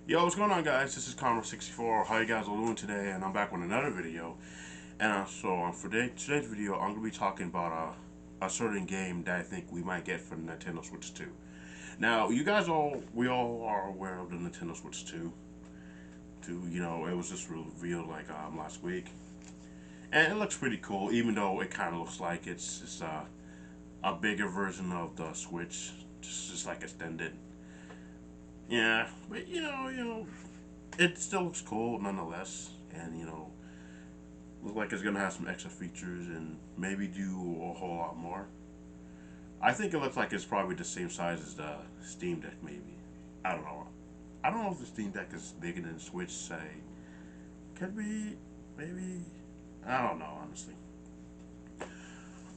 Yo, what's going on, guys? This is Conver64. How you guys all doing today? And I'm back with another video. And for today's video, I'm gonna be talking about a certain game that I think we might get for the Nintendo Switch 2. Now, we all are aware of the Nintendo Switch 2. It was just revealed like last week, and it looks pretty cool. Even though it kind of looks like it's just a bigger version of the Switch, just like extended. Yeah, but it still looks cool nonetheless, and looks like it's gonna have some extra features and maybe do a whole lot more. I think it looks like it's probably the same size as the Steam Deck, maybe. I don't know. I don't know if the Steam Deck is bigger than the Switch. Say, could be, maybe. I don't know, honestly.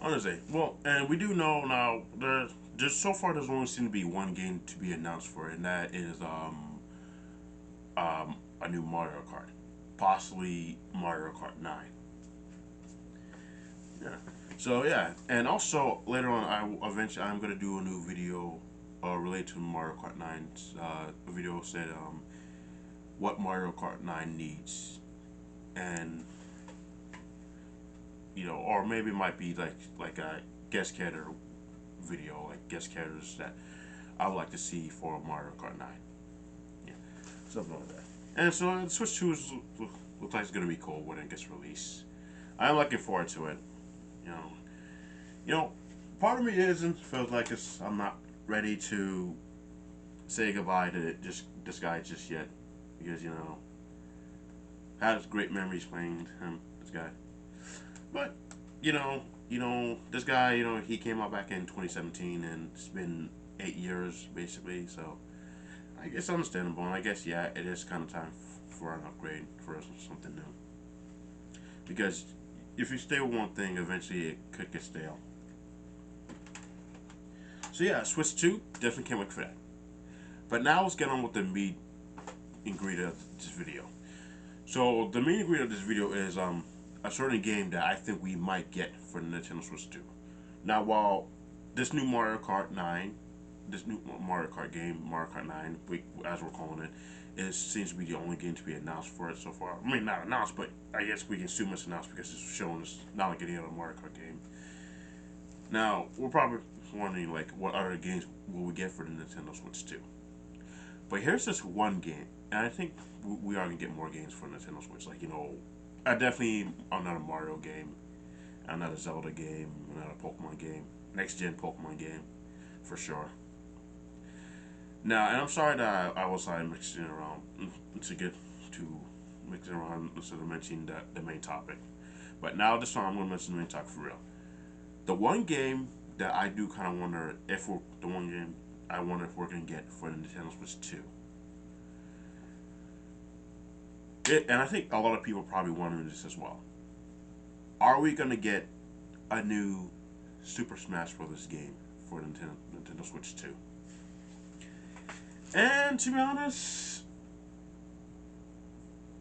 Honestly, well, and we do know now. There's just so far. There's only seemed to be one game to be announced for it, and that is a new Mario Kart, possibly Mario Kart 9. Yeah. So yeah, and also later on, I'm gonna do a new video related to Mario Kart 9. A video said what Mario Kart 9 needs, and or maybe it might be like a guest character video, like guest characters that I would like to see for Mario Kart 9. Yeah, something like that. And so Switch 2 looks like it's gonna be cool when it gets released. I'm looking forward to it. You know, you know, part of me isn't feels like I'm not ready to say goodbye to this guy just yet because I had great memories playing him, this guy. But this guy, he came out back in 2017 and it's been 8 years basically. So I guess understandable. And I guess yeah, it is kind of time for an upgrade for something new because if you stay with one thing, eventually it could get stale. So yeah, Switch 2 definitely can't wait for that. But now let's get on with the meat ingredient of this video. So the main ingredient of this video is a certain game that I think we might get for the Nintendo Switch 2. Now while this new Mario Kart 9, this new Mario Kart game, Mario Kart 9, as we're calling it, it seems to be the only game to be announced for it so far. I mean, not announced, but I guess we can assume it's announced because it's showing us not like any other Mario Kart game. Now, we're probably wondering, like, what other games will we get for the Nintendo Switch 2? But here's this one game, and I think we are gonna get more games for Nintendo Switch. Like I definitely another Mario game, another Zelda game, another Pokemon game, next gen Pokemon game, for sure. Now, and I'm sorry that I was like mixing around to get to mixing around instead of mentioning the main topic. But now this time I'm gonna mention the main topic for real. The one game that I do kind of wonder if we're the one game I wonder if we're gonna get for the Nintendo Switch 2. And I think a lot of people probably wondering this as well. Are we gonna get a new Super Smash Bros. Game for Nintendo Switch 2? And to be honest,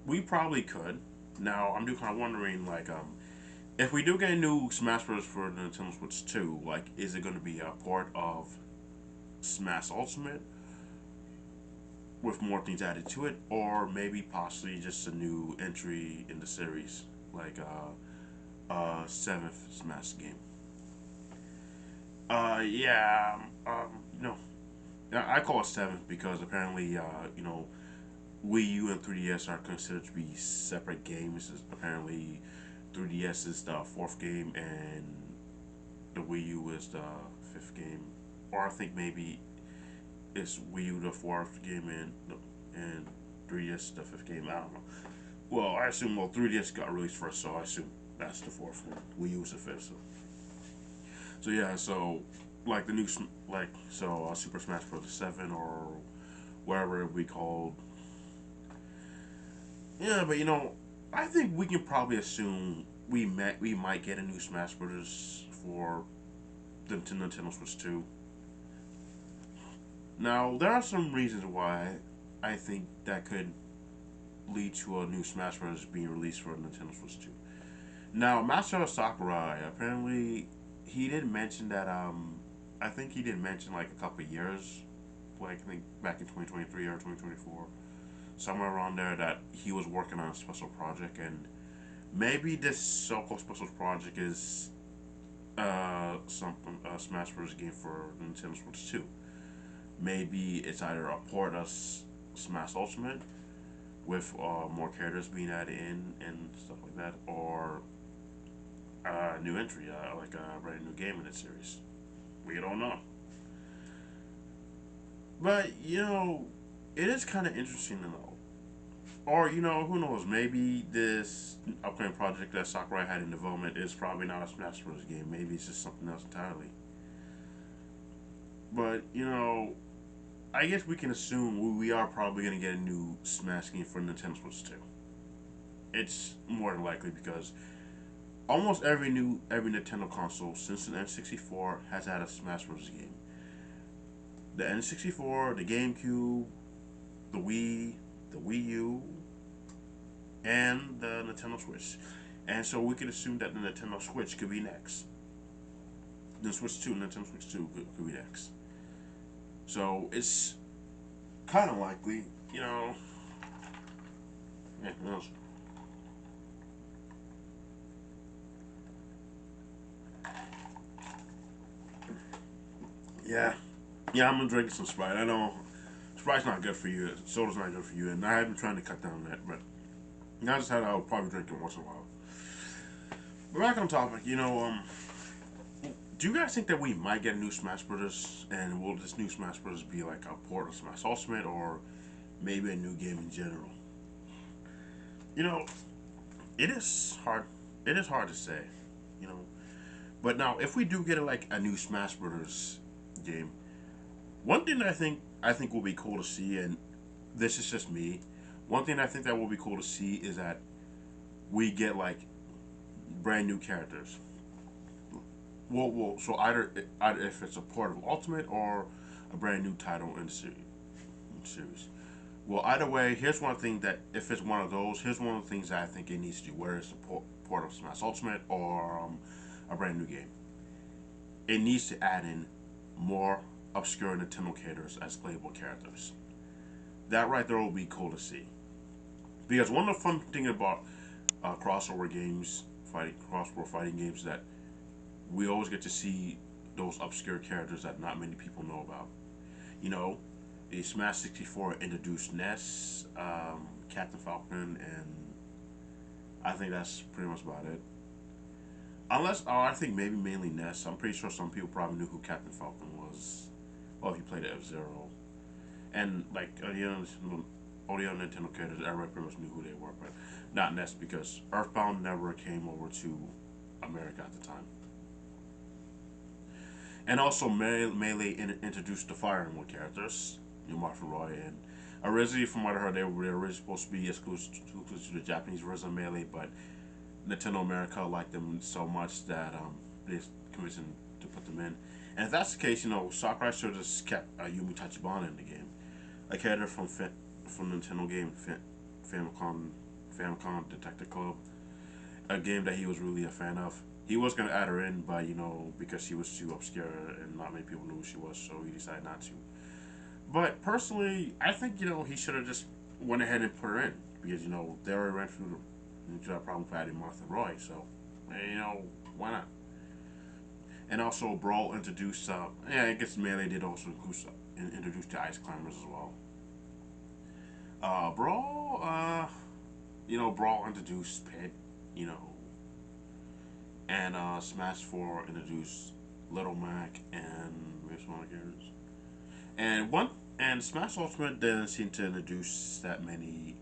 we probably could. Now I'm kind of wondering like if we do get a new Smash Bros. For Nintendo Switch 2, like is it gonna be a part of Smash Ultimate with more things added to it, or maybe possibly just a new entry in the series, like seventh Smash game. Yeah, I call it seventh because apparently, Wii U and 3DS are considered to be separate games. Apparently, 3DS is the fourth game and the Wii U is the fifth game, or I think maybe it's Wii U the fourth game and 3DS the fifth game. I don't know. Well, I assume 3DS got released first, so I assume that's the fourth one. Wii U is the fifth. So yeah, so like the new Super Smash Bros. 7 or whatever it be called. Yeah, but I think we can probably assume we might get a new Smash Bros. For the Nintendo Switch 2. Now there are some reasons why I think that could lead to a new Smash Bros. Being released for Nintendo Switch 2. Now Master Sakurai apparently he did mention that I think he did mention like a couple of years, like I think back in 2023 or 2024. somewhere around there that he was working on a special project, and maybe this so-called special project is something a Smash Bros. Game for Nintendo Switch 2. Maybe it's either a port of Smash Ultimate with more characters being added in and stuff like that, or a new entry, like a brand new game in the series. We don't know. But, it is kind of interesting to know. Or, who knows, maybe this upcoming project that Sakurai had in development is probably not a Smash Bros. Game. Maybe it's just something else entirely. But, I guess we can assume we are probably going to get a new Smash game for Nintendo Switch 2. It's more than likely because almost every Nintendo console since the N64 has had a Smash Bros. Game. The N64, the GameCube, the Wii, the Wii U, and the Nintendo Switch. And so we could assume that the Nintendo Switch could be next. The Switch 2, Nintendo Switch 2 could be next. So it's kind of likely, Yeah, who knows? Yeah. Yeah, I'm gonna drink some Sprite. I know Sprite's not good for you. Soda's not good for you, and I have been trying to cut down on that, but I just had I'll probably drink it once in a while. But back on topic, do you guys think that we might get a new Smash Brothers, and will this new Smash Brothers be like a port of Smash Ultimate, or maybe a new game in general? You know, it is hard. It is hard to say, you know. But now, if we do get like a new Smash Brothers game, one thing that I think will be cool to see, and this is just me. One thing I think that will be cool to see is that we get like brand new characters. So either if it's a part of Ultimate or a brand new title in the series. Well, either way, here's one thing that if it's one of those, here's one of the things that I think it needs to do. Whether it's a port of Smash Ultimate or a brand new game, it needs to add in more obscure Nintendo characters as playable characters. That right there will be cool to see. Because one of the fun things about crossover games, crossover fighting games, that we always get to see those obscure characters that not many people know about. You know, the Smash 64 introduced Ness, Captain Falcon, and I think that's pretty much about it. Unless, I think maybe mainly Ness. I'm pretty sure some people probably knew who Captain Falcon was. Well, he played F Zero. And, like, all the other Nintendo characters, everybody pretty much knew who they were, but not Ness because Earthbound never came over to America at the time. And also, Melee introduced the Fire Emblem characters, Martin Roy, and originally, from what I heard, they were originally supposed to be exclusive to the Japanese version of Melee, but Nintendo America liked them so much that they commissioned to put them in. And if that's the case, Sakurai should have just kept Yumi Tachibana in the game, a character from Nintendo game Famicom Detective Club, a game that he was really a fan of. He was gonna add her in, but because she was too obscure and not many people knew who she was, so he decided not to. But personally, I think he should have just went ahead and put her in because they already ran into that problem with adding Martha Roy, so why not? And also, Brawl introduced. Yeah, I guess Melee did also introduce the Ice Climbers as well. Brawl. Brawl introduced Pit. You know, and Smash 4 introduced Little Mac and maybe some other characters. And one and Smash Ultimate didn't seem to introduce that many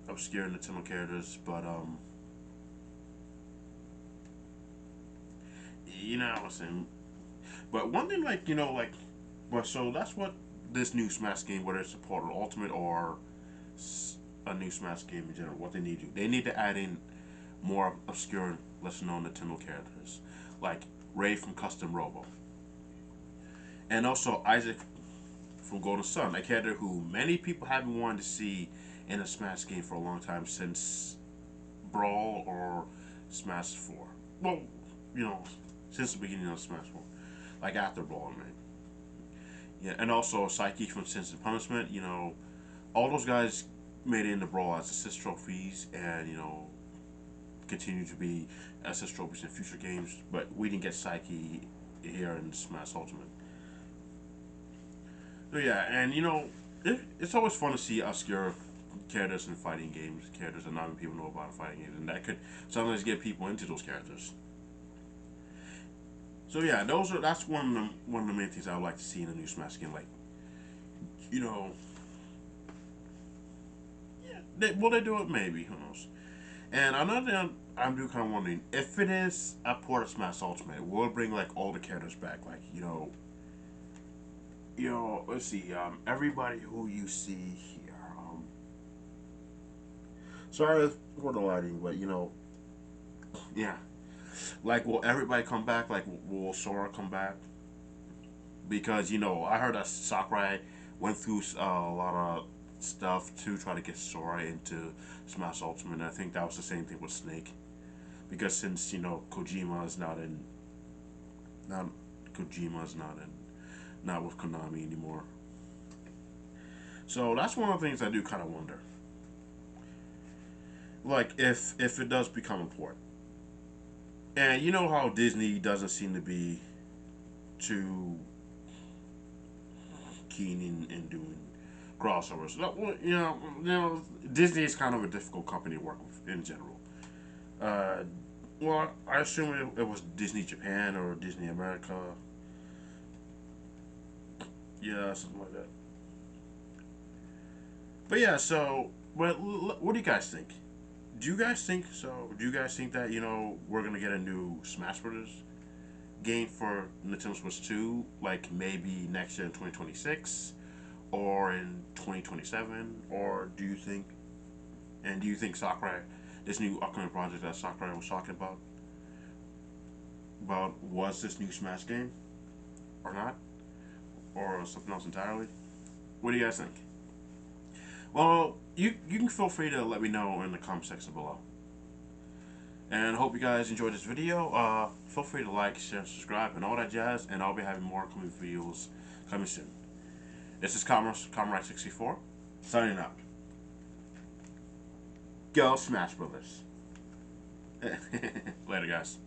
obscure Nintendo characters, but I was saying. But one thing, but so that's what this new Smash game, whether it's a Portal Ultimate or a new Smash game in general, what they need to do, they need to add in more obscure, lesser known Nintendo characters, like Ray from Custom Robo, and also Isaac from Golden Sun, a character who many people have been wanting to see in a Smash game for a long time since Brawl or Smash 4. Well, you know, since the beginning of Smash 4, like after Brawl, man. Yeah, and also Psyche from Sins and Punishment. All those guys made it in the Brawl as assist trophies, and continue to be assist trophies in future games. But we didn't get Psyche here in Smash Ultimate. So yeah, and it's always fun to see obscure characters in fighting games, characters that not many people know about in fighting games, and that could sometimes get people into those characters. So yeah, that's one of the main things I would like to see in a new Smash game. Like, you know, yeah, will they do it? Maybe, who knows? And another thing I'm do kind of wondering if it is a port of Smash Ultimate, will it bring like all the characters back? Like, let's see, everybody who you see here. Sorry for the lighting, but yeah. Like, will everybody come back? Like, will Sora come back? Because I heard that Sakurai went through a lot of stuff to try to get Sora into Smash Ultimate. And I think that was the same thing with Snake, because since Kojima is not Kojima's not with Konami anymore. So that's one of the things I do kind of wonder. Like, if it does become important, and you know how Disney doesn't seem to be too keen in doing crossovers. Well, Disney is kind of a difficult company to work with in general. Uh, well, I assume it was Disney Japan or Disney America. Yeah, something like that. But yeah, so what do you guys think? Do you guys think so? Do you guys think that we're gonna get a new Smash Brothers game for Nintendo Switch 2, like maybe next year in 2026, or in 2027, or do you think Sakurai, this new upcoming project that Sakurai was talking about was this new Smash game or not, or something else entirely? What do you guys think? Well, you can feel free to let me know in the comment section below. And hope you guys enjoyed this video. Feel free to like, share, and subscribe, and all that jazz. And I'll be having more coming videos coming soon. This is Comrade64 signing out. Go Smash Brothers. Later, guys.